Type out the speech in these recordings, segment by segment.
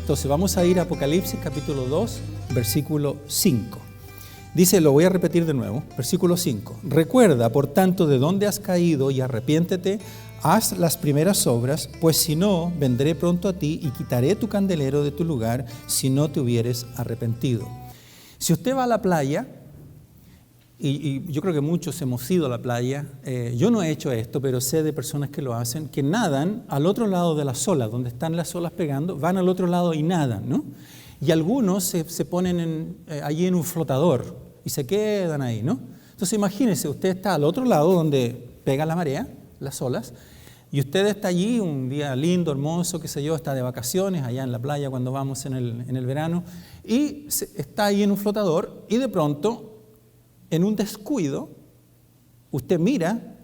Entonces vamos a ir a Apocalipsis capítulo 2, versículo 5. Dice, lo voy a repetir de nuevo, versículo 5. Recuerda, por tanto, de dónde has caído y arrepiéntete, haz las primeras obras, pues si no, vendré pronto a ti y quitaré tu candelero de tu lugar si no te hubieres arrepentido. Si usted va a la playa, y yo creo que muchos hemos ido a la playa, yo no he hecho esto, pero sé de personas que lo hacen, que nadan al otro lado de las olas, donde están las olas pegando, van al otro lado y nadan, ¿no? Y algunos se ponen allí en un flotador y se quedan ahí, ¿no? Entonces imagínense, usted está al otro lado donde pega la marea, las olas, y usted está allí un día lindo, hermoso, qué sé yo, está de vacaciones allá en la playa cuando vamos en el verano, y está ahí en un flotador y de pronto, en un descuido, usted mira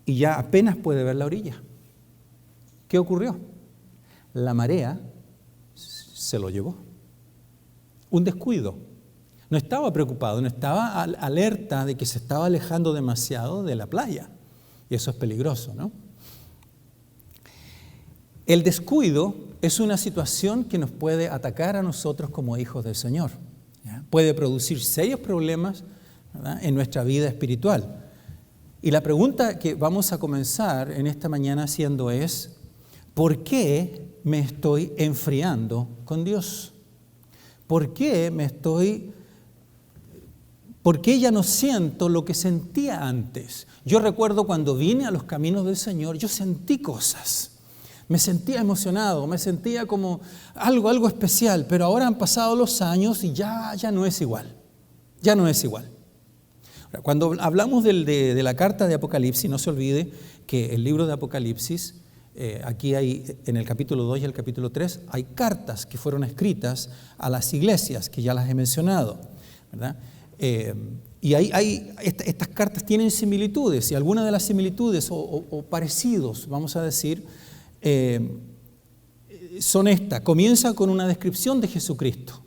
y ya apenas puede ver la orilla. ¿Qué ocurrió? La marea se lo llevó. Un descuido. No estaba preocupado, no estaba alerta de que se estaba alejando demasiado de la playa. Y eso es peligroso, ¿no? El descuido es una situación que nos puede atacar a nosotros como hijos del Señor. ¿Ya? Puede producir serios problemas, ¿verdad?, en nuestra vida espiritual. Y la pregunta que vamos a comenzar en esta mañana haciendo es, ¿por qué me estoy enfriando con Dios? ¿Por qué ya no siento lo que sentía antes? Yo recuerdo cuando vine a los caminos del Señor, yo sentí cosas. Me sentía emocionado, me sentía como algo especial, pero ahora han pasado los años y ya no es igual. Ya no es igual. Ahora, cuando hablamos de la carta de Apocalipsis, no se olvide que el libro de Apocalipsis, aquí hay en el capítulo 2 y el capítulo 3, hay cartas que fueron escritas a las iglesias, que ya las he mencionado, ¿verdad? Y estas cartas tienen similitudes, y algunas de las similitudes o parecidos, vamos a decir, son estas. Comienzan con una descripción de Jesucristo.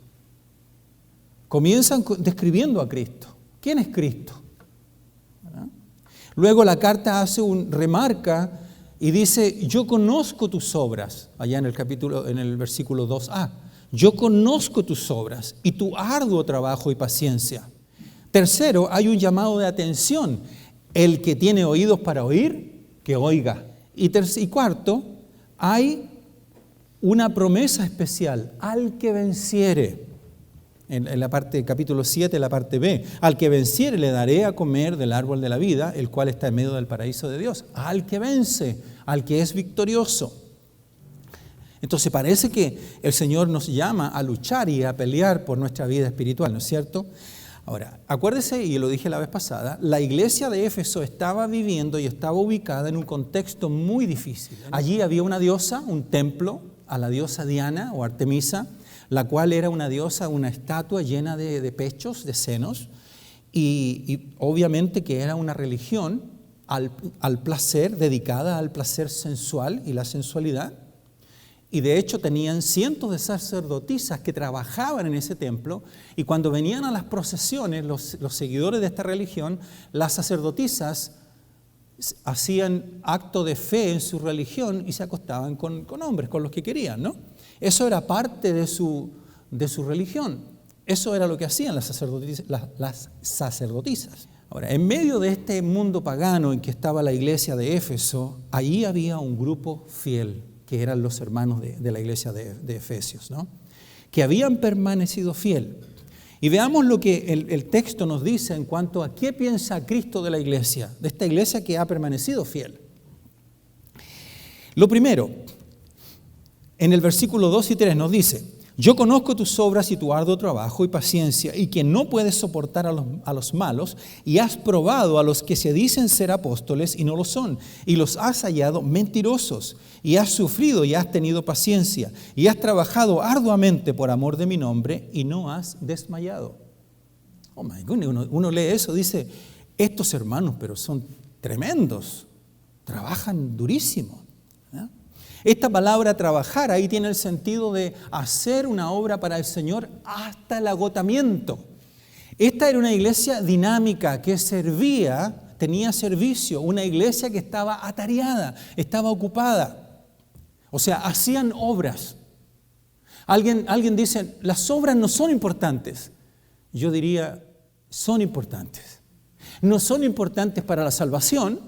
Comienzan describiendo a Cristo. ¿Quién es Cristo? ¿Verdad? Luego la carta remarca y dice, yo conozco tus obras, allá en el versículo 2a. Yo conozco tus obras y tu arduo trabajo y paciencia. Tercero, hay un llamado de atención. El que tiene oídos para oír, que oiga. Y cuarto, hay una promesa especial al que venciere. En la parte capítulo 7, la parte B, al que venciere le daré a comer del árbol de la vida, el cual está en medio del paraíso de Dios. Al que vence, al que es victorioso. Entonces parece que el Señor nos llama a luchar y a pelear por nuestra vida espiritual, ¿no es cierto? Ahora, acuérdese, y lo dije la vez pasada, la iglesia de Éfeso estaba viviendo y estaba ubicada en un contexto muy difícil. Allí había una diosa, un templo a la diosa Diana o Artemisa, la cual era una diosa, una estatua llena de pechos, de senos, y obviamente que era una religión al placer, dedicada al placer sensual y la sensualidad. Y de hecho tenían cientos de sacerdotisas que trabajaban en ese templo, y cuando venían a las procesiones los seguidores de esta religión, las sacerdotisas hacían acto de fe en su religión y se acostaban con hombres, con los que querían, ¿no? Eso era parte de su religión. Eso era lo que hacían las sacerdotisas. Ahora, en medio de este mundo pagano en que estaba la iglesia de Éfeso, allí había un grupo fiel, que eran los hermanos de la iglesia de Efesios, ¿no?, que habían permanecido fiel. Y veamos lo que el texto nos dice en cuanto a qué piensa Cristo de la iglesia, de esta iglesia que ha permanecido fiel. Lo primero, en el versículo 2 y 3 nos dice, yo conozco tus obras y tu arduo trabajo y paciencia, y que no puedes soportar a los malos, y has probado a los que se dicen ser apóstoles y no lo son, y los has hallado mentirosos, y has sufrido y has tenido paciencia, y has trabajado arduamente por amor de mi nombre, y no has desmayado. Oh my goodness, uno lee eso, dice, estos hermanos, pero son tremendos, trabajan durísimo. Esta palabra trabajar ahí tiene el sentido de hacer una obra para el Señor hasta el agotamiento. Esta era una iglesia dinámica que servía, tenía servicio, una iglesia que estaba atareada, estaba ocupada. O sea, hacían obras. Alguien dice, las obras no son importantes. Yo diría, son importantes. No son importantes para la salvación,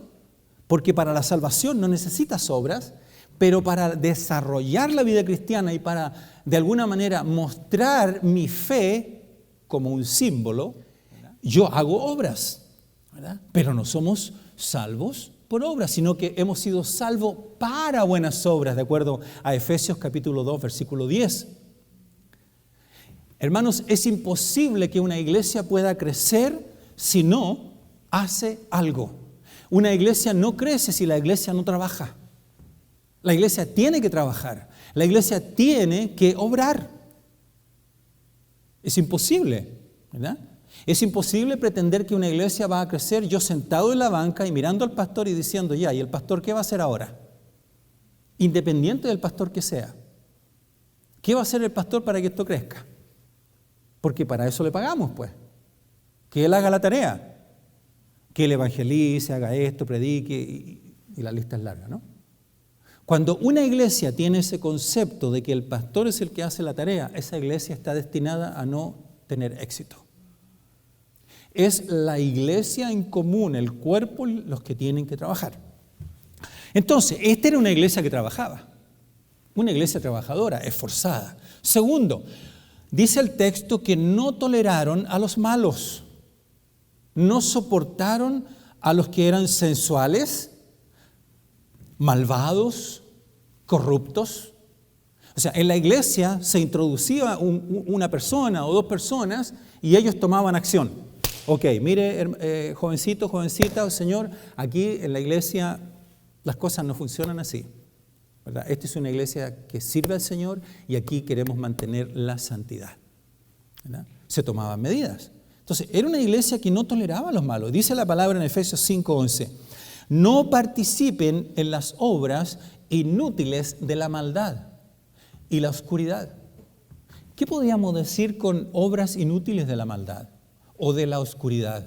porque para la salvación no necesitas obras, pero para desarrollar la vida cristiana y para, de alguna manera, mostrar mi fe como un símbolo, yo hago obras, ¿verdad? Pero no somos salvos por obras, sino que hemos sido salvos para buenas obras, de acuerdo a Efesios capítulo 2, versículo 10. Hermanos, es imposible que una iglesia pueda crecer si no hace algo. Una iglesia no crece si la iglesia no trabaja. La iglesia tiene que trabajar. La iglesia tiene que obrar. Es imposible, ¿verdad? Es imposible pretender que una iglesia va a crecer yo sentado en la banca y mirando al pastor y diciendo, ya, ¿y el pastor qué va a hacer ahora? Independiente del pastor que sea. ¿Qué va a hacer el pastor para que esto crezca? Porque para eso le pagamos, pues. Que él haga la tarea. Que él evangelice, haga esto, predique, y la lista es larga, ¿no? Cuando una iglesia tiene ese concepto de que el pastor es el que hace la tarea, esa iglesia está destinada a no tener éxito. Es la iglesia en común, el cuerpo, los que tienen que trabajar. Entonces, esta era una iglesia que trabajaba, una iglesia trabajadora, esforzada. Segundo, dice el texto que no toleraron a los malos, no soportaron a los que eran sensuales, malvados, corruptos. O sea, en la iglesia se introducía una persona o dos personas y ellos tomaban acción. Ok, mire, jovencito, jovencita, Señor, aquí en la iglesia las cosas no funcionan así, ¿verdad? Esta es una iglesia que sirve al Señor y aquí queremos mantener la santidad, ¿verdad? Se tomaban medidas. Entonces, era una iglesia que no toleraba a los malos. Dice la palabra en Efesios 5:11, no participen en las obras inútiles de la maldad y la oscuridad. ¿Qué podríamos decir con obras inútiles de la maldad o de la oscuridad?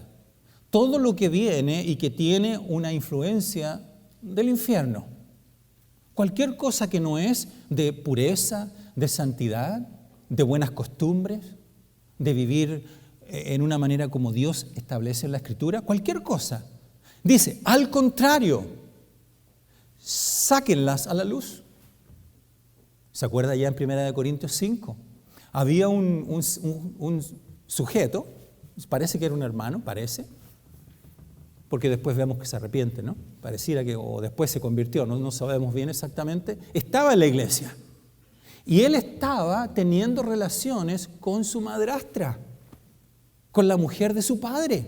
Todo lo que viene y que tiene una influencia del infierno. Cualquier cosa que no es de pureza, de santidad, de buenas costumbres, de vivir en una manera como Dios establece en la Escritura, cualquier cosa. Dice, al contrario, sáquenlas a la luz. ¿Se acuerda ya en 1 Corintios 5? Había un sujeto, parece que era un hermano, parece, porque después vemos que se arrepiente, ¿no? Pareciera que o después se convirtió, no sabemos bien exactamente. Estaba en la iglesia y él estaba teniendo relaciones con su madrastra, con la mujer de su padre.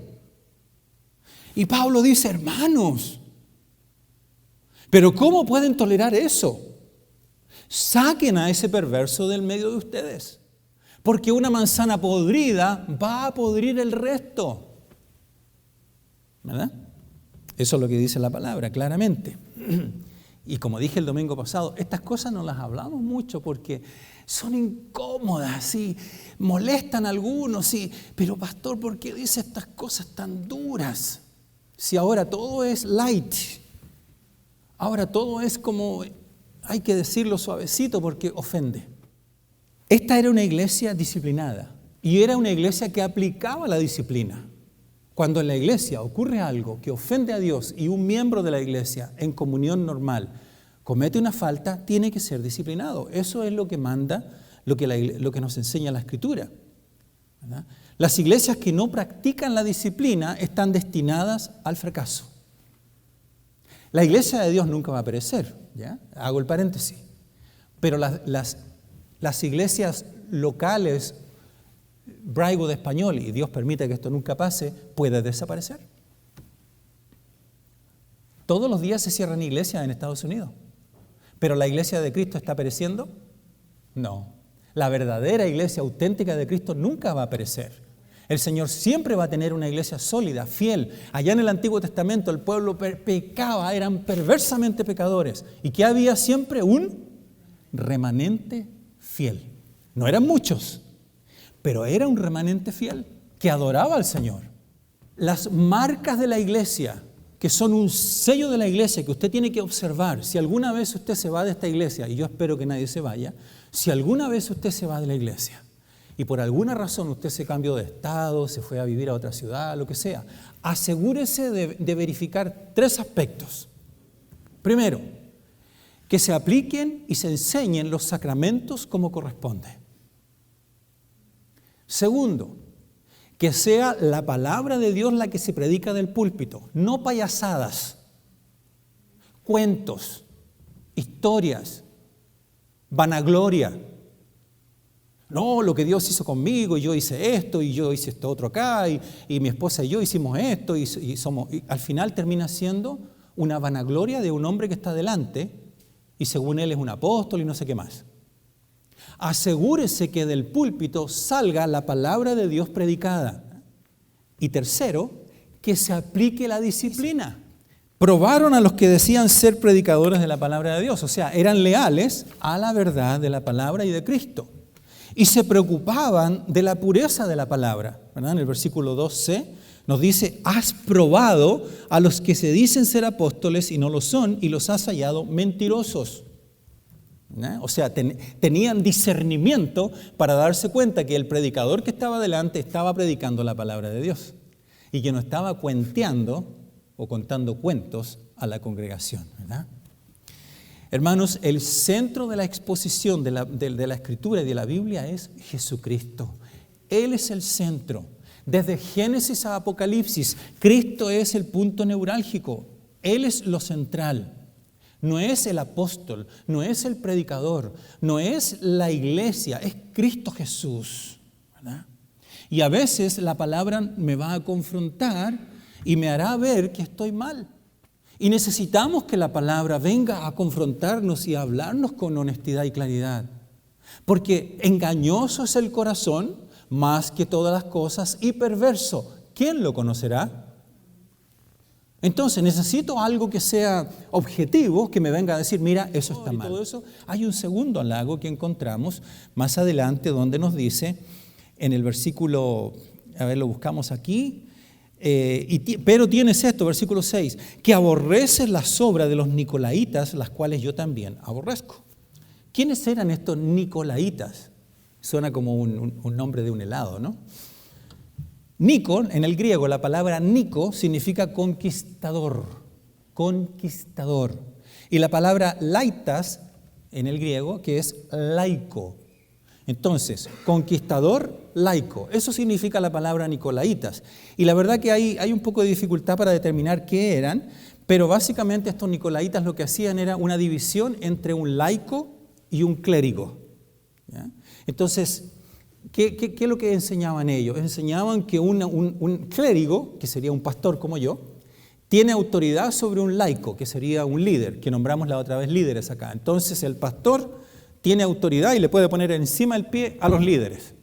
Y Pablo dice, hermanos, ¿pero cómo pueden tolerar eso? Saquen a ese perverso del medio de ustedes, porque una manzana podrida va a podrir el resto. ¿Verdad? Eso es lo que dice la palabra, claramente. Y como dije el domingo pasado, estas cosas no las hablamos mucho porque son incómodas, ¿sí? Molestan a algunos, ¿sí? Pero pastor, ¿por qué dice estas cosas tan duras? Si ahora todo es light, ahora todo es como, hay que decirlo suavecito porque ofende. Esta era una iglesia disciplinada y era una iglesia que aplicaba la disciplina. Cuando en la iglesia ocurre algo que ofende a Dios y un miembro de la iglesia en comunión normal comete una falta, tiene que ser disciplinado. Eso es lo que manda, lo que nos enseña la Escritura, ¿verdad? Las iglesias que no practican la disciplina están destinadas al fracaso. La iglesia de Dios nunca va a perecer, ¿ya? Hago el paréntesis. Pero las iglesias locales, braigo de español, y Dios permite que esto nunca pase, puede desaparecer. Todos los días se cierran iglesias en Estados Unidos. ¿Pero la iglesia de Cristo está pereciendo? No. La verdadera iglesia auténtica de Cristo nunca va a perecer. El Señor siempre va a tener una iglesia sólida, fiel. Allá en el Antiguo Testamento el pueblo pecaba, eran perversamente pecadores. ¿Y que había siempre? Un remanente fiel. No eran muchos, pero era un remanente fiel que adoraba al Señor. Las marcas de la iglesia, que son un sello de la iglesia que usted tiene que observar. Si alguna vez usted se va de esta iglesia, y yo espero que nadie se vaya, Si alguna vez usted se va de la iglesia y por alguna razón usted se cambió de estado, se fue a vivir a otra ciudad, lo que sea, asegúrese de verificar 3 aspectos. Primero, que se apliquen y se enseñen los sacramentos como corresponde. Segundo, que sea la palabra de Dios la que se predica del púlpito, no payasadas, cuentos, historias, vanagloria. No, lo que Dios hizo conmigo, y yo hice esto, y yo hice esto otro acá, y mi esposa y yo hicimos esto, y al final termina siendo una vanagloria de un hombre que está delante, y según él es un apóstol y no sé qué más. Asegúrese que del púlpito salga la palabra de Dios predicada. Y tercero, que se aplique la disciplina. Probaron a los que decían ser predicadores de la palabra de Dios, o sea, eran leales a la verdad de la palabra y de Cristo. Y se preocupaban de la pureza de la palabra, ¿verdad? En el versículo 2c nos dice, has probado a los que se dicen ser apóstoles y no lo son, y los has hallado mentirosos. ¿No? O sea, tenían discernimiento para darse cuenta que el predicador que estaba delante estaba predicando la palabra de Dios y que no estaba cuenteando o contando cuentos a la congregación, ¿verdad? Hermanos, el centro de la exposición de la Escritura y de la Biblia es Jesucristo. Él es el centro. Desde Génesis a Apocalipsis, Cristo es el punto neurálgico. Él es lo central. No es el apóstol, no es el predicador, no es la iglesia, es Cristo Jesús, ¿verdad? Y a veces la palabra me va a confrontar y me hará ver que estoy mal. Y necesitamos que la palabra venga a confrontarnos y a hablarnos con honestidad y claridad. Porque engañoso es el corazón más que todas las cosas y perverso. ¿Quién lo conocerá? Entonces necesito algo que sea objetivo, que me venga a decir, mira, eso está mal. Todo eso. Hay un segundo halago que encontramos más adelante donde nos dice en el versículo, a ver, lo buscamos aquí, pero tienes esto, versículo 6, que aborreces las obras de los nicolaitas, las cuales yo también aborrezco. ¿Quiénes eran estos nicolaitas? Suena como un nombre de un helado, ¿no? Nico, en el griego, la palabra Nico significa conquistador, conquistador. Y la palabra laitas, en el griego, que es laico. Entonces, conquistador, laico. Eso significa la palabra nicolaitas. Y la verdad que hay un poco de dificultad para determinar qué eran, pero básicamente estos nicolaitas lo que hacían era una división entre un laico y un clérigo. ¿Ya? Entonces, ¿qué es lo que enseñaban ellos? Enseñaban que un clérigo, que sería un pastor como yo, tiene autoridad sobre un laico, que sería un líder, que nombramos la otra vez líderes acá. Entonces el pastor tiene autoridad y le puede poner encima del pie a los líderes.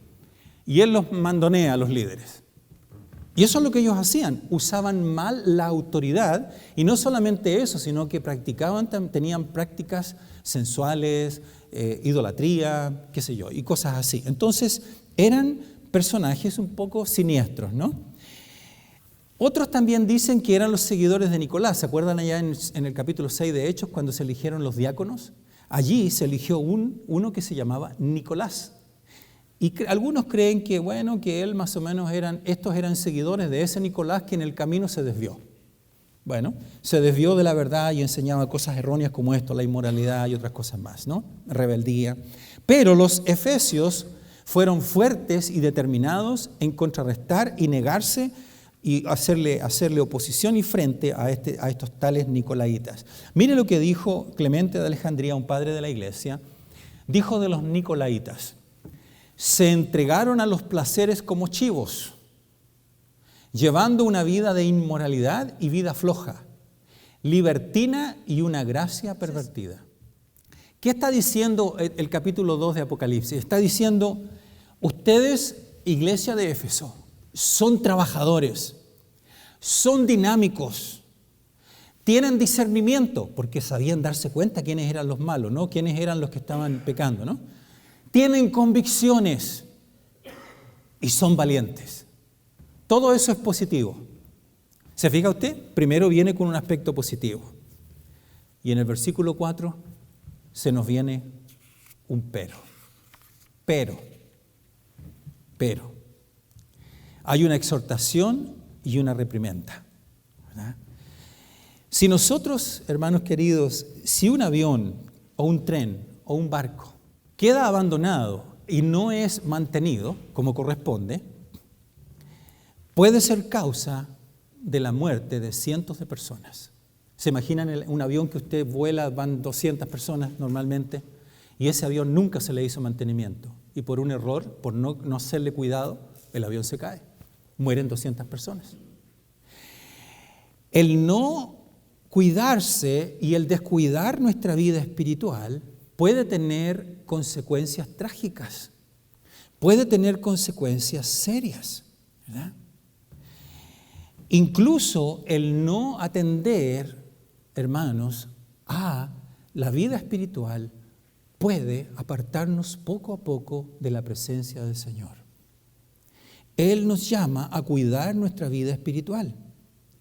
Y él los mandonea a los líderes. Y eso es lo que ellos hacían, usaban mal la autoridad, y no solamente eso, sino que tenían prácticas sensuales, idolatría, qué sé yo, y cosas así. Entonces, eran personajes un poco siniestros, ¿no? Otros también dicen que eran los seguidores de Nicolás. ¿Se acuerdan allá en el capítulo 6 de Hechos, cuando se eligieron los diáconos? Allí se eligió uno que se llamaba Nicolás. Y algunos creen que, bueno, que él más o menos estos eran seguidores de ese Nicolás que en el camino se desvió. Bueno, se desvió de la verdad y enseñaba cosas erróneas como esto, la inmoralidad y otras cosas más, ¿no? Rebeldía. Pero los efesios fueron fuertes y determinados en contrarrestar y negarse y hacerle oposición y frente a estos tales nicolaitas. Mire lo que dijo Clemente de Alejandría, un padre de la iglesia. Dijo de los nicolaitas: se entregaron a los placeres como chivos, llevando una vida de inmoralidad y vida floja, libertina y una gracia pervertida. ¿Qué está diciendo el capítulo 2 de Apocalipsis? Está diciendo, ustedes, iglesia de Éfeso, son trabajadores, son dinámicos, tienen discernimiento, porque sabían darse cuenta quiénes eran los malos, ¿no? Quiénes eran los que estaban pecando, ¿no? Tienen convicciones y son valientes. Todo eso es positivo. ¿Se fija usted? Primero viene con un aspecto positivo. Y en el versículo 4 se nos viene un pero. pero, hay una exhortación y una reprimenda, ¿verdad? Si nosotros, hermanos queridos, si un avión o un tren o un barco queda abandonado y no es mantenido como corresponde, puede ser causa de la muerte de cientos de personas. ¿Se imaginan un avión que usted vuela, van 200 personas normalmente, y ese avión nunca se le hizo mantenimiento? Y por un error, por no hacerle cuidado, el avión se cae. Mueren 200 personas. El no cuidarse y el descuidar nuestra vida espiritual puede tener consecuencias trágicas, puede tener consecuencias serias, ¿verdad? Incluso el no atender, hermanos, a la vida espiritual puede apartarnos poco a poco de la presencia del Señor. Él nos llama a cuidar nuestra vida espiritual,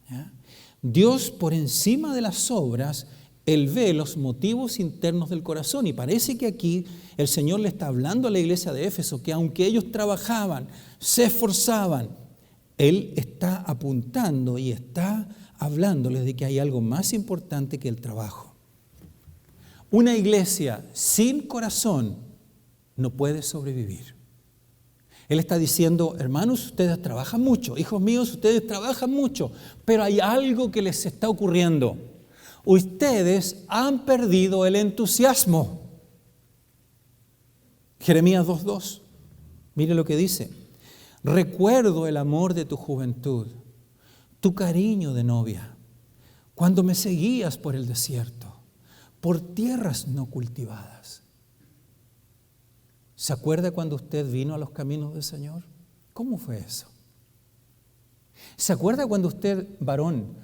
¿ya? Dios, por encima de las obras, Él ve los motivos internos del corazón. Y parece que aquí el Señor le está hablando a la iglesia de Éfeso que aunque ellos trabajaban, se esforzaban, Él está apuntando y está hablándoles de que hay algo más importante que el trabajo. Una iglesia sin corazón no puede sobrevivir. Él está diciendo, hermanos, ustedes trabajan mucho, hijos míos, ustedes trabajan mucho, pero hay algo que les está ocurriendo. Ustedes han perdido el entusiasmo. Jeremías 2:2, mire lo que dice. Recuerdo el amor de tu juventud, tu cariño de novia, cuando me seguías por el desierto, por tierras no cultivadas. ¿Se acuerda cuando usted vino a los caminos del Señor? ¿Cómo fue eso? ¿Se acuerda cuando usted, varón,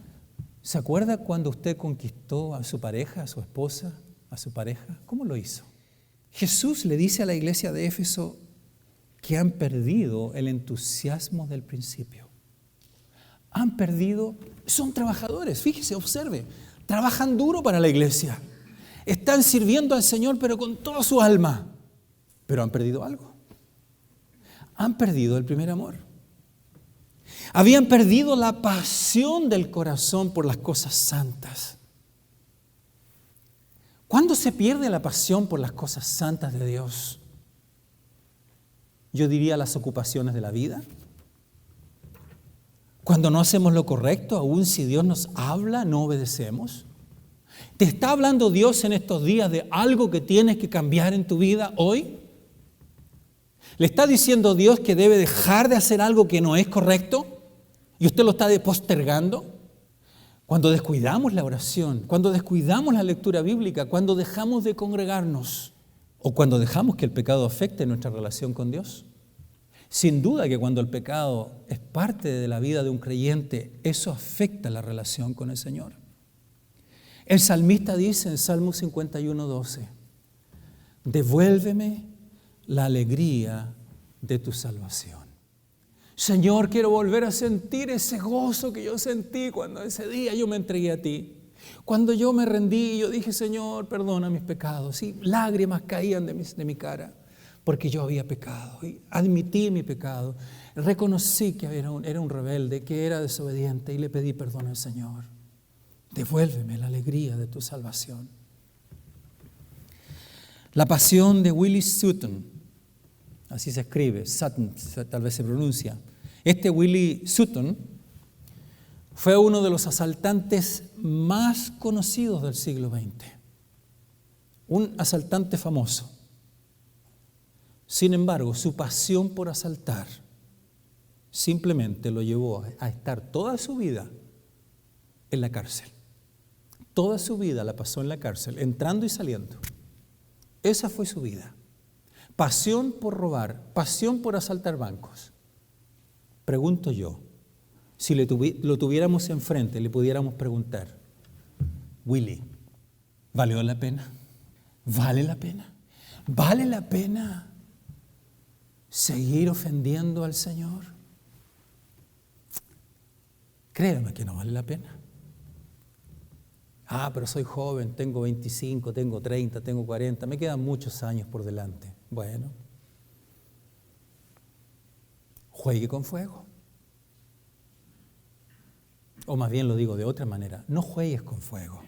se acuerda cuando usted conquistó a su pareja, a su esposa, a su pareja? ¿Cómo lo hizo? Jesús le dice a la iglesia de Éfeso que han perdido el entusiasmo del principio. Han perdido, son trabajadores, fíjese, observe, trabajan duro para la iglesia. Están sirviendo al Señor, pero con toda su alma. Pero han perdido algo. Han perdido el primer amor. Habían perdido la pasión del corazón por las cosas santas. ¿Cuándo se pierde la pasión por las cosas santas de Dios? Yo diría las ocupaciones de la vida. Cuando no hacemos lo correcto, aun si Dios nos habla, no obedecemos. ¿Te está hablando Dios en estos días de algo que tienes que cambiar en tu vida hoy? ¿Le está diciendo Dios que debe dejar de hacer algo que no es correcto? ¿Y usted lo está postergando? Cuando descuidamos la oración, cuando descuidamos la lectura bíblica, cuando dejamos de congregarnos o cuando dejamos que el pecado afecte nuestra relación con Dios. Sin duda que cuando el pecado es parte de la vida de un creyente, eso afecta la relación con el Señor. El salmista dice en Salmo 51:12, devuélveme la alegría de tu salvación. Señor, quiero volver a sentir ese gozo que yo sentí cuando ese día yo me entregué a ti. Cuando yo me rendí, yo dije, Señor, perdona mis pecados. Y lágrimas caían de mi cara porque yo había pecado. Y admití mi pecado. Reconocí que era un rebelde, que era desobediente y le pedí perdón al Señor. Devuélveme la alegría de tu salvación. La pasión de Willie Sutton. Así se escribe, Sutton, tal vez se pronuncia. Este Willie Sutton fue uno de los asaltantes más conocidos del siglo XX. Un asaltante famoso. Sin embargo, su pasión por asaltar simplemente lo llevó a estar toda su vida en la cárcel. Toda su vida la pasó en la cárcel, entrando y saliendo. Esa fue su vida. Pasión por robar, pasión por asaltar bancos. Pregunto yo, si lo tuviéramos enfrente, le pudiéramos preguntar, Willie, ¿valió la pena? ¿Vale la pena? ¿Vale la pena seguir ofendiendo al Señor? Créame que no vale la pena. Pero soy joven, tengo 25, tengo 30, tengo 40, me quedan muchos años por delante. Bueno, juegue con fuego. O más bien lo digo de otra manera, no juegues con fuego.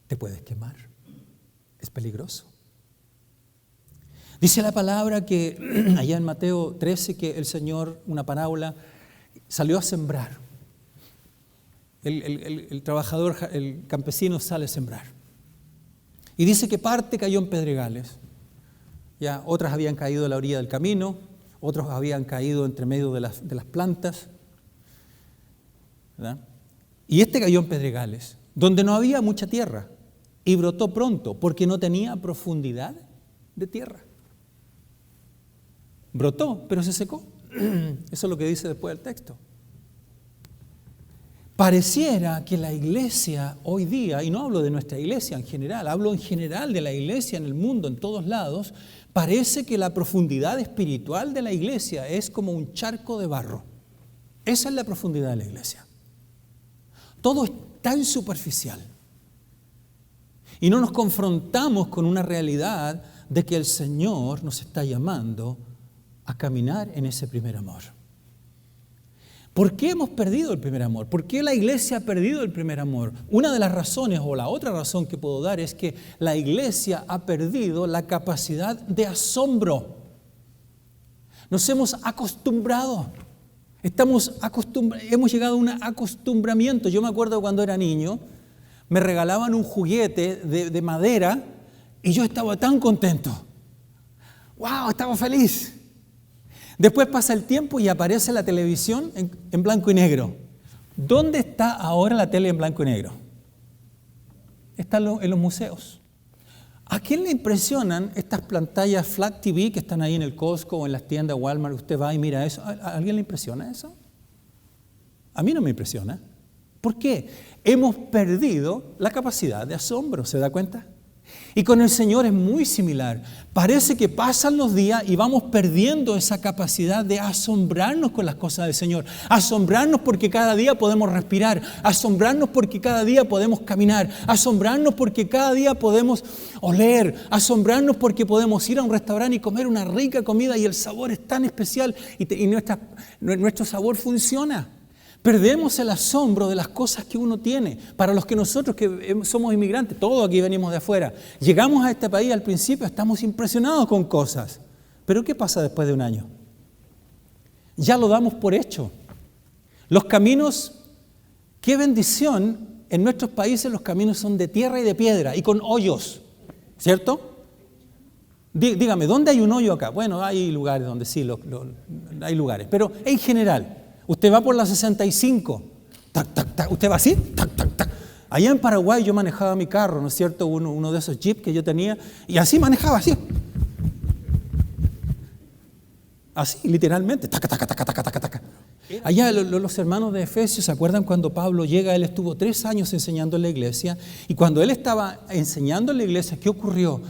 Te puedes quemar. Es peligroso. Dice la palabra que allá en Mateo 13 que el Señor, una parábola, salió a sembrar. El trabajador, el campesino sale a sembrar. Y dice que parte cayó en pedregales. Ya, otras habían caído a la orilla del camino, otros habían caído entre medio de las plantas. ¿Verdad? Y este cayó en pedregales, donde no había mucha tierra, y brotó pronto, porque no tenía profundidad de tierra. Brotó, pero se secó. Eso es lo que dice después del texto. Pareciera que la iglesia hoy día, y no hablo de nuestra iglesia en general, hablo en general de la iglesia en el mundo, en todos lados, parece que la profundidad espiritual de la iglesia es como un charco de barro. Esa es la profundidad de la iglesia. Todo es tan superficial. Y no nos confrontamos con una realidad de que el Señor nos está llamando a caminar en ese primer amor. ¿Por qué hemos perdido el primer amor? ¿Por qué la iglesia ha perdido el primer amor? Una de las razones, o la otra razón que puedo dar, es que la iglesia ha perdido la capacidad de asombro. Nos hemos acostumbrado. Hemos llegado a un acostumbramiento. Yo me acuerdo cuando era niño, me regalaban un juguete de madera y yo estaba tan contento. ¡Wow! Estaba feliz. Después pasa el tiempo y aparece la televisión en blanco y negro. ¿Dónde está ahora la tele en blanco y negro? Está en los museos. ¿A quién le impresionan estas pantallas Flat TV que están ahí en el Costco o en las tiendas Walmart? Usted va y mira eso. ¿A alguien le impresiona eso? A mí no me impresiona. ¿Por qué? Hemos perdido la capacidad de asombro, ¿se da cuenta? Y con el Señor es muy similar. Parece que pasan los días y vamos perdiendo esa capacidad de asombrarnos con las cosas del Señor. Asombrarnos porque cada día podemos respirar. Asombrarnos porque cada día podemos caminar. Asombrarnos porque cada día podemos oler. Asombrarnos porque podemos ir a un restaurante y comer una rica comida y el sabor es tan especial y nuestro sabor funciona. Perdemos el asombro de las cosas que uno tiene. Para los que nosotros que somos inmigrantes, todos aquí venimos de afuera, llegamos a este país al principio, estamos impresionados con cosas. Pero ¿qué pasa después de un año? Ya lo damos por hecho. Los caminos, qué bendición, en nuestros países los caminos son de tierra y de piedra y con hoyos, ¿cierto? Dígame, ¿dónde hay un hoyo acá? Bueno, hay lugares donde sí, hay lugares, pero en general. Usted va por la 65, tac, tac, tac. Usted va así, tac, tac, tac. Allá en Paraguay yo manejaba mi carro, ¿no es cierto? Uno de esos jeeps que yo tenía, y así manejaba, así. Así, literalmente, tac, tac, tac, tac, tac, tac. Allá los hermanos de Efesios, ¿se acuerdan cuando Pablo llega? Él estuvo 3 años enseñando en la iglesia, y cuando él estaba enseñando en la iglesia, ¿qué ocurrió?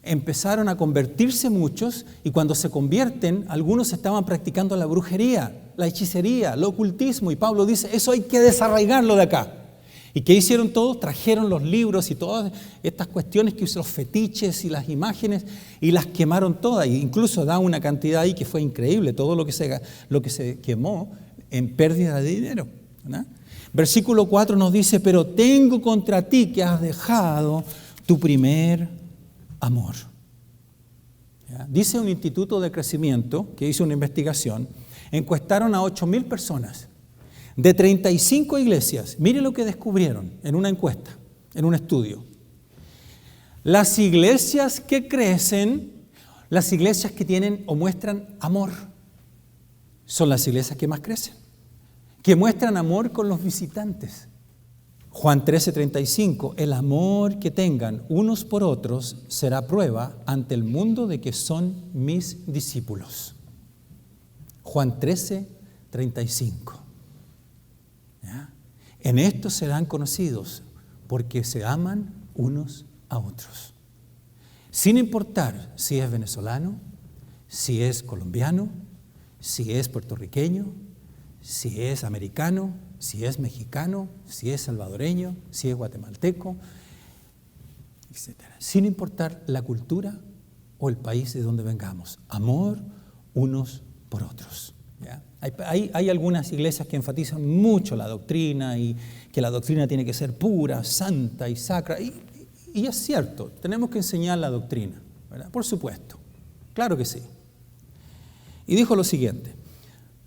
Empezaron a convertirse muchos, y cuando se convierten, algunos estaban practicando la brujería, la hechicería, el ocultismo, y Pablo dice, eso hay que desarraigarlo de acá. ¿Y qué hicieron todos? Trajeron los libros y todas estas cuestiones que usan los fetiches y las imágenes y las quemaron todas. E incluso da una cantidad ahí que fue increíble, todo lo que se quemó en pérdida de dinero, ¿no? Versículo 4 nos dice, pero tengo contra ti que has dejado tu primer amor. ¿Ya? Dice un instituto de crecimiento que hizo una investigación, encuestaron a 8,000 personas de 35 iglesias. Miren lo que descubrieron en una encuesta, en un estudio. Las iglesias que crecen, las iglesias que tienen o muestran amor, son las iglesias que más crecen, que muestran amor con los visitantes. Juan 13:35, el amor que tengan unos por otros será prueba ante el mundo de que son mis discípulos. Juan 13:35. ¿Ya? En esto serán conocidos porque se aman unos a otros. Sin importar si es venezolano, si es colombiano, si es puertorriqueño, si es americano, si es mexicano, si es salvadoreño, si es guatemalteco, etc. Sin importar la cultura o el país de donde vengamos. Amor unos por otros. ¿Ya? Hay algunas iglesias que enfatizan mucho la doctrina y que la doctrina tiene que ser pura, santa y sacra. Y es cierto, tenemos que enseñar la doctrina, ¿verdad? Por supuesto, claro que sí. Y dijo lo siguiente: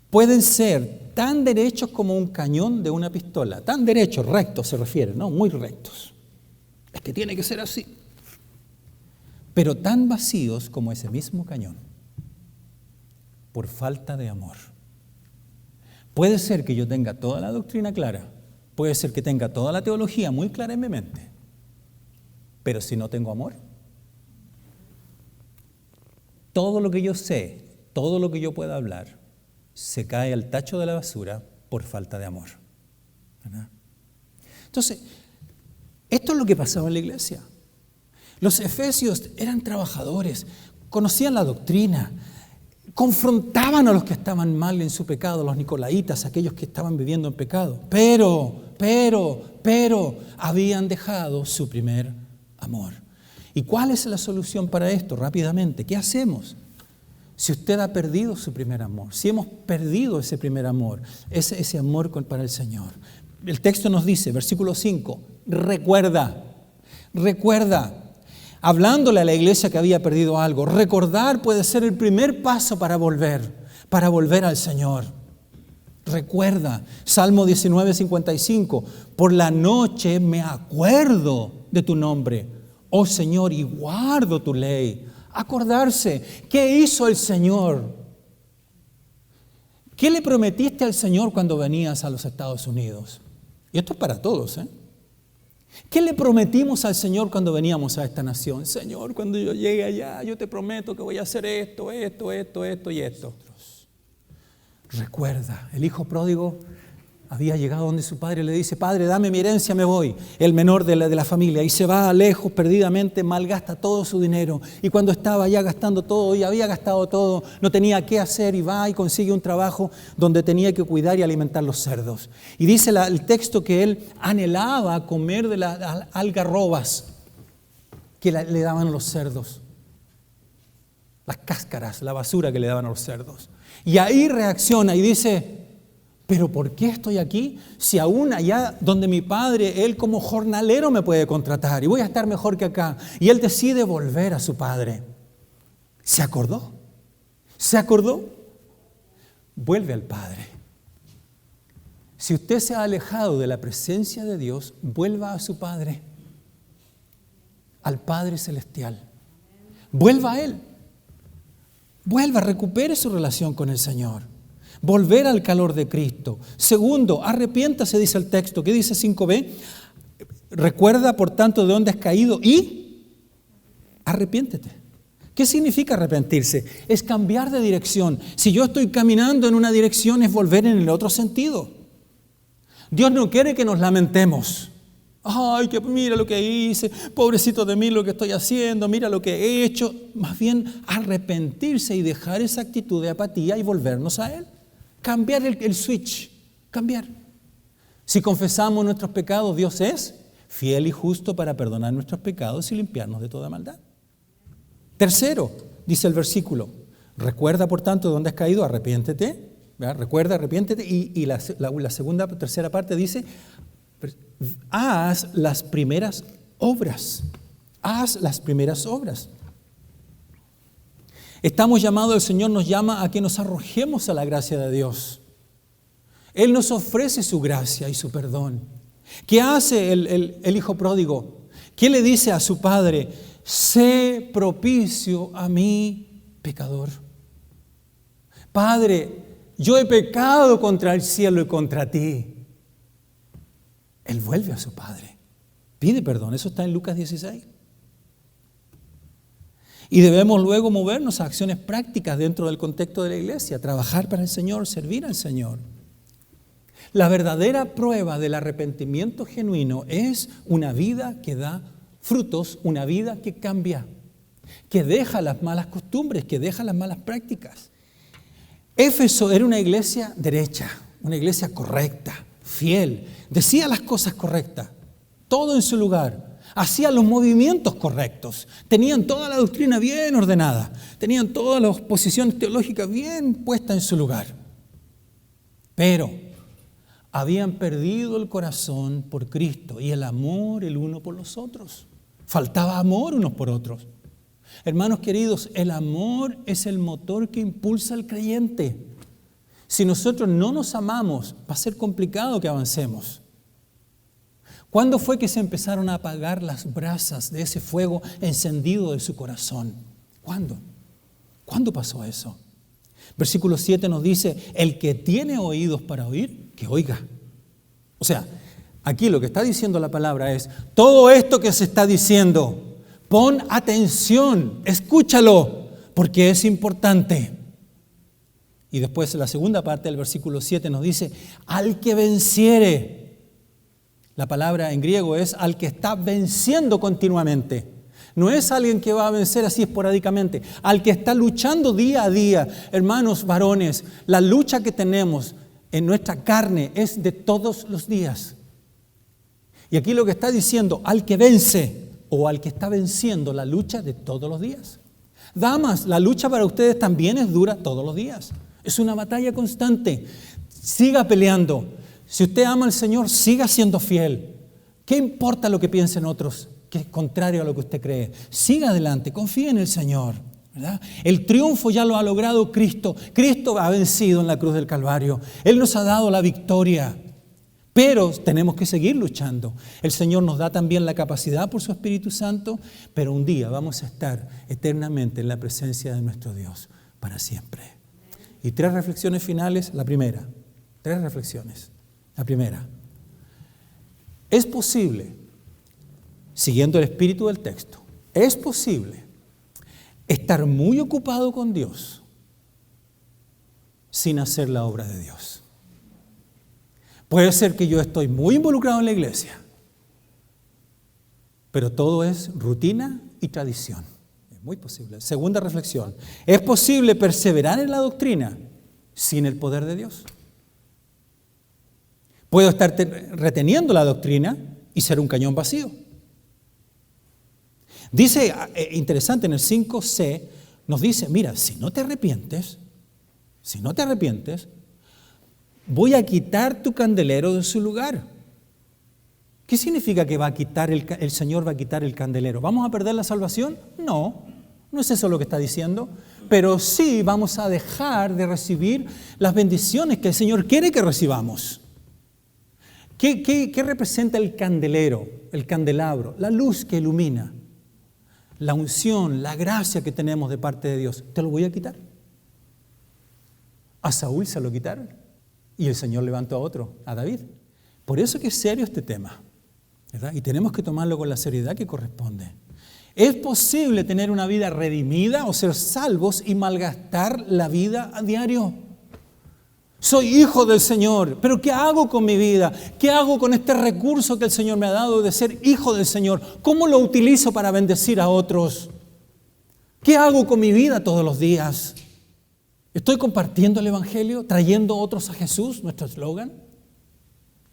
pueden ser tan derechos como un cañón de una pistola, tan derechos, rectos se refiere, ¿no? Muy rectos. Es que tiene que ser así. Pero tan vacíos como ese mismo cañón, por falta de amor. Puede ser que yo tenga toda la doctrina clara, puede ser que tenga toda la teología muy clara en mi mente, pero si no tengo amor, todo lo que yo sé, todo lo que yo pueda hablar, se cae al tacho de la basura por falta de amor. ¿Verdad? Entonces, esto es lo que pasaba en la iglesia. Los efesios eran trabajadores, conocían la doctrina, confrontaban a los que estaban mal en su pecado, los nicolaitas, aquellos que estaban viviendo en pecado, pero habían dejado su primer amor. ¿Y cuál es la solución para esto? Rápidamente, ¿qué hacemos? Si usted ha perdido su primer amor, si hemos perdido ese primer amor, ese amor para el Señor. El texto nos dice, versículo 5, recuerda, hablándole a la iglesia que había perdido algo. Recordar puede ser el primer paso para volver al Señor. Recuerda, Salmo 19:55, por la noche me acuerdo de tu nombre, oh Señor, y guardo tu ley. Acordarse, ¿qué hizo el Señor? ¿Qué le prometiste al Señor cuando venías a los Estados Unidos? Y esto es para todos, ¿eh? ¿Qué le prometimos al Señor cuando veníamos a esta nación? Señor, cuando yo llegue allá, yo te prometo que voy a hacer esto y esto. Recuerda, el hijo pródigo había llegado donde su padre le dice, Padre, dame mi herencia, me voy. El menor de la familia. Y se va lejos, perdidamente, malgasta todo su dinero. Y cuando estaba ya gastando todo y había gastado todo, no tenía qué hacer y va y consigue un trabajo donde tenía que cuidar y alimentar los cerdos. Y dice el texto que él anhelaba comer de las algarrobas que le daban a los cerdos. Las cáscaras, la basura que le daban a los cerdos. Y ahí reacciona y dice, ¿pero por qué estoy aquí? Si aún allá donde mi padre, él como jornalero me puede contratar y voy a estar mejor que acá. Y él decide volver a su padre. ¿Se acordó? Vuelve al Padre. Si usted se ha alejado de la presencia de Dios, vuelva a su Padre, al Padre Celestial. Vuelva a Él. Recupere su relación con el Señor. Volver al calor de Cristo. Segundo, arrepiéntase, dice el texto. ¿Qué dice 5b? Recuerda, por tanto, de dónde has caído y arrepiéntete. ¿Qué significa arrepentirse? Es cambiar de dirección. Si yo estoy caminando en una dirección, es volver en el otro sentido. Dios no quiere que nos lamentemos. Ay, que mira lo que hice, pobrecito de mí lo que estoy haciendo, mira lo que he hecho. Más bien arrepentirse y dejar esa actitud de apatía y volvernos a Él. Cambiar el switch, cambiar. Si confesamos nuestros pecados, Dios es fiel y justo para perdonar nuestros pecados y limpiarnos de toda maldad. Tercero, dice el versículo, recuerda por tanto de dónde has caído, arrepiéntete. ¿Verdad? Recuerda, arrepiéntete. Y la tercera parte dice, haz las primeras obras. Haz las primeras obras. Estamos llamados, el Señor nos llama a que nos arrojemos a la gracia de Dios. Él nos ofrece su gracia y su perdón. ¿Qué hace el hijo pródigo? ¿Qué le dice a su padre? Sé propicio a mí, pecador. Padre, yo he pecado contra el cielo y contra ti. Él vuelve a su padre. Pide perdón. Eso está en Lucas 16. Y debemos luego movernos a acciones prácticas dentro del contexto de la iglesia, trabajar para el Señor, servir al Señor. La verdadera prueba del arrepentimiento genuino es una vida que da frutos, una vida que cambia, que deja las malas costumbres, que deja las malas prácticas. Éfeso era una iglesia derecha, una iglesia correcta, fiel, decía las cosas correctas, todo en su lugar. hacían los movimientos correctos, tenían toda la doctrina bien ordenada, tenían todas las posiciones teológicas bien puestas en su lugar. Pero habían perdido el corazón por Cristo y el amor el uno por los otros. Faltaba amor unos por otros. Hermanos queridos, el amor es el motor que impulsa al creyente. Si nosotros no nos amamos, va a ser complicado que avancemos. ¿Cuándo fue que se empezaron a apagar las brasas de ese fuego encendido de su corazón? ¿Cuándo? ¿Cuándo pasó eso? Versículo 7 nos dice, el que tiene oídos para oír, que oiga. O sea, aquí lo que está diciendo la palabra es, todo esto que se está diciendo, pon atención, escúchalo, porque es importante. Y después la segunda parte del versículo 7 nos dice, al que venciere. La palabra en griego es al que está venciendo continuamente. No es alguien que va a vencer así esporádicamente. Al que está luchando día a día. Hermanos varones, la lucha que tenemos en nuestra carne es de todos los días. Y aquí lo que está diciendo, al que vence o al que está venciendo la lucha de todos los días. Damas, la lucha para ustedes también es dura todos los días. Es una batalla constante. Siga peleando. Si usted ama al Señor, siga siendo fiel. ¿Qué importa lo que piensen otros? Que es contrario a lo que usted cree. Siga adelante, confíe en el Señor, ¿verdad? El triunfo ya lo ha logrado Cristo. Cristo ha vencido en la cruz del Calvario. Él nos ha dado la victoria. Pero tenemos que seguir luchando. El Señor nos da también la capacidad por su Espíritu Santo, pero un día vamos a estar eternamente en la presencia de nuestro Dios para siempre. Y 3 reflexiones finales. La primera, 3 reflexiones. La primera, es posible, siguiendo el espíritu del texto, es posible estar muy ocupado con Dios sin hacer la obra de Dios. Puede ser que yo estoy muy involucrado en la iglesia, pero todo es rutina y tradición. Es muy posible. Segunda reflexión, es posible perseverar en la doctrina sin el poder de Dios. Puedo estar reteniendo la doctrina y ser un cañón vacío. Dice, interesante, en el 5c, nos dice, mira, si no te arrepientes, voy a quitar tu candelero de su lugar. ¿Qué significa que va a quitar el Señor va a quitar el candelero? ¿Vamos a perder la salvación? No es eso lo que está diciendo, pero sí vamos a dejar de recibir las bendiciones que el Señor quiere que recibamos. ¿Qué representa el candelero, el candelabro? La luz que ilumina, la unción, la gracia que tenemos de parte de Dios. ¿Te lo voy a quitar? A Saúl se lo quitaron y el Señor levantó a otro, a David. Por eso que es serio este tema, ¿verdad? Y tenemos que tomarlo con la seriedad que corresponde. ¿Es posible tener una vida redimida o ser salvos y malgastar la vida a diario? Soy hijo del Señor, pero ¿qué hago con mi vida? ¿Qué hago con este recurso que el Señor me ha dado de ser hijo del Señor? ¿Cómo lo utilizo para bendecir a otros? ¿Qué hago con mi vida todos los días? ¿Estoy compartiendo el Evangelio, trayendo otros a Jesús, nuestro eslogan?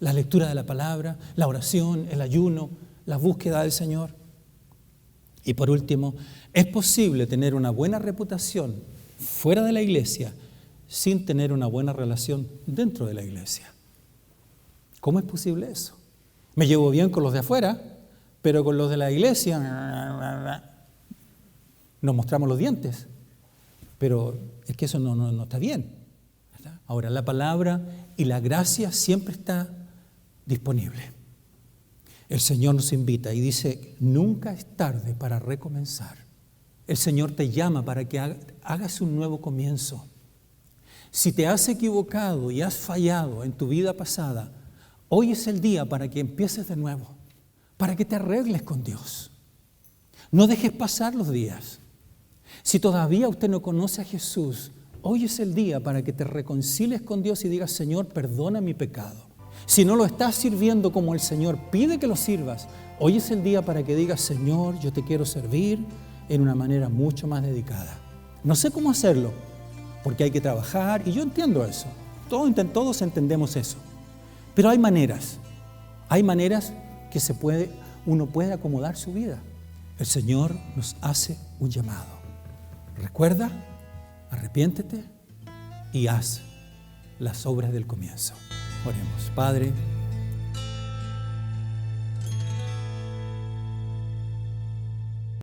La lectura de la palabra, la oración, el ayuno, la búsqueda del Señor. Y por último, ¿es posible tener una buena reputación fuera de la iglesia sin tener una buena relación dentro de la iglesia? ¿Cómo es posible eso? Me llevo bien con los de afuera, pero con los de la iglesia nos mostramos los dientes. Pero es que eso no está bien, ¿verdad? Ahora, la palabra y la gracia siempre está disponible. El Señor nos invita y dice, nunca es tarde para recomenzar. El Señor te llama para que hagas un nuevo comienzo. Si te has equivocado y has fallado en tu vida pasada, hoy es el día para que empieces de nuevo, para que te arregles con Dios. No dejes pasar los días. Si todavía usted no conoce a Jesús, hoy es el día para que te reconcilies con Dios y digas, Señor, perdona mi pecado. Si no lo estás sirviendo como el Señor pide que lo sirvas, hoy es el día para que digas, Señor, yo te quiero servir en una manera mucho más dedicada. No sé cómo hacerlo, porque hay que trabajar, y yo entiendo eso. Todos entendemos eso. Pero hay maneras que se puede uno puede acomodar su vida. El Señor nos hace un llamado. Recuerda, arrepiéntete y haz las obras del comienzo. Oremos. Padre,